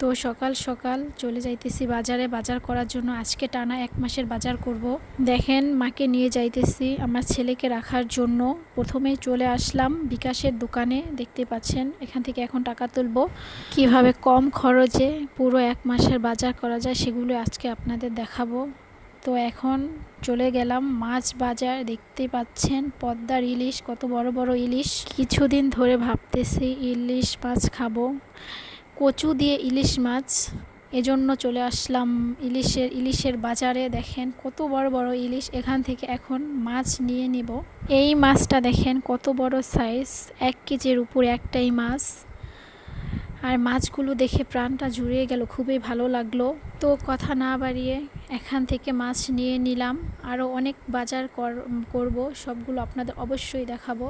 তো সকাল সকাল চলে যাইতেছি বাজারে বাজার করার জন্য। আজকে টানা 1 মাসের বাজার করব। দেখেন মাকে নিয়ে যাইতেছি আমার ছেলেকে রাখার জন্য। প্রথমেই চলে আসলাম বিকাশের দোকানে, দেখতে পাচ্ছেন এখান থেকে এখন টাকা তুলব। কিভাবে কম খরচে পুরো 1 মাসের বাজার করা যায় সেগুলো আজকে আপনাদের দেখাবো। তো এখন চলে গেলাম মাছ বাজার। দেখতে পাচ্ছেন পদ্মার ইলিশ, কত বড় বড় ইলিশ। কিছুদিন ধরে ভাবতেছি ইলিশ মাছ খাবো, কচু দিয়ে ইলিশ মাছ, এজন্য চলে আসলাম ইলিশের বাজারে। দেখেন কত বড় বড় ইলিশ, এখান থেকে এখন মাছ নিয়ে নিব। এই মাছটা দেখেন কত বড় সাইজ, 1 কেজির উপরে একটাই মাছ। আর মাছগুলো দেখে প্রাণটা জুড়িয়ে গেল, খুবই ভালো লাগলো। তো কথা না বাড়িয়ে এখান থেকে মাছ নিয়ে নিলাম। আরও অনেক বাজার করব, সবগুলো আপনাদের অবশ্যই দেখাবো।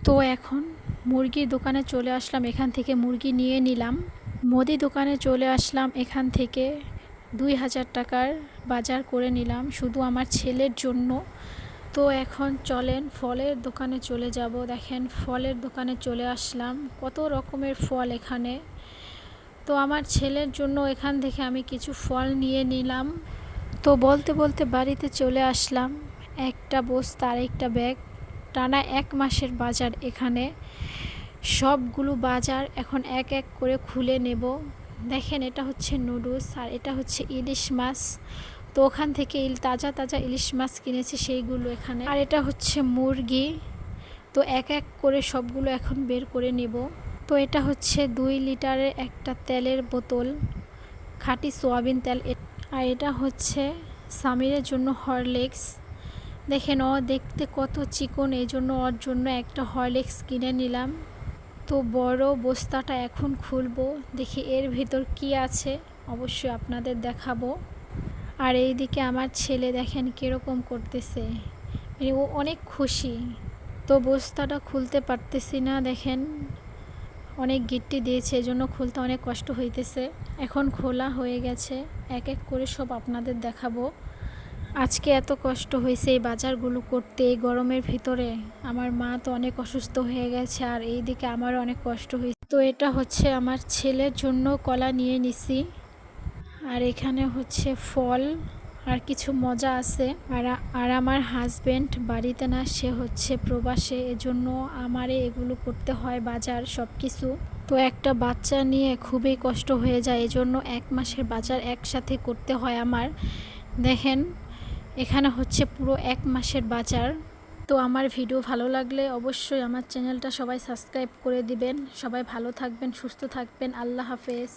তো এখন মুরগির দোকানে চলে আসলাম, এখান থেকে মুরগি নিয়ে নিলাম। মুদি দোকানে চলে আসলাম, এখান থেকে 2000 টাকার বাজার করে নিলাম শুধু আমার ছেলের জন্য। তো এখন চলেন ফলের দোকানে চলে যাব। দেখেন ফলের দোকানে চলে আসলাম, কত রকমের ফল এখানে। তো আমার ছেলের জন্য এখান থেকে আমি কিছু ফল নিয়ে নিলাম। তো বলতে বলতে বাড়িতে চলে আসলাম, একটা বস্তা আর একটা ব্যাগ। টানা 1 মাসের বাজার এখানে। সবগুলো বাজার এখন এক এক করে খুলে নেব। দেখেন এটা হচ্ছে নুডলস আর এটা হচ্ছে ইলিশ মাছ। তো ওখান থেকে তাজা তাজা ইলিশ মাছ কিনেছি সেইগুলো এখানে। আর এটা হচ্ছে মুরগি। তো এক এক করে সবগুলো এখন বের করে নেব। তো এটা হচ্ছে 2 লিটারের একটা তেলের বোতল, খাঁটি সোয়াবিন তেল। আর এটা হচ্ছে সামিরের জন্য হরলিক্স। দেখেন ও দেখতে কত চিকন, এই জন্য ওর জন্য একটা হরলিক্স কিনে নিলাম। তো বড় বস্তাটা এখন খুলবো, দেখি এর ভিতর কি আছে, অবশ্যই আপনাদের দেখাবো। আর এইদিকে আমার ছেলে দেখেন কীরকম করতেছে, মানে ও অনেক খুশি। তো বস্তাটা খুলতে পারতেছি না, দেখেন অনেক গিট্টি দিয়েছে, এজন্য খুলতে অনেক কষ্ট হইতেছে। এখন খোলা হয়ে গেছে, এক এক করে সব আপনাদের দেখাবো। আজকে এত কষ্ট হয়েছে এই বাজারগুলো করতে এই গরমের ভিতরে। আমার মা তো অনেক অসুস্থ হয়ে গেছে, আর এই দিকে আমারও অনেক কষ্ট হয়েছে। তো এটা হচ্ছে আমার ছেলের জন্য কলা নিয়ে নিছি। আর এখানে হচ্ছে ফল আর কিছু মজা আছে। আর আমার হাজব্যান্ড বাড়িতে না, সে হচ্ছে প্রবাসে, এজন্য আমারে এগুলো করতে হয় বাজার সব কিছু। তো একটা বাচ্চা নিয়ে খুবই কষ্ট হয়ে যায়, এজন্য 1 মাসের বাজার একসাথে করতে হয় আমার। দেখেন এখানে হচ্ছে পুরো 1 মাসের বাজার। তো আমার ভিডিও ভালো লাগলে অবশ্যই আমার চ্যানেলটা সবাই সাবস্ক্রাইব করে দিবেন। সবাই ভালো থাকবেন, সুস্থ থাকবেন। আল্লাহ হাফেজ।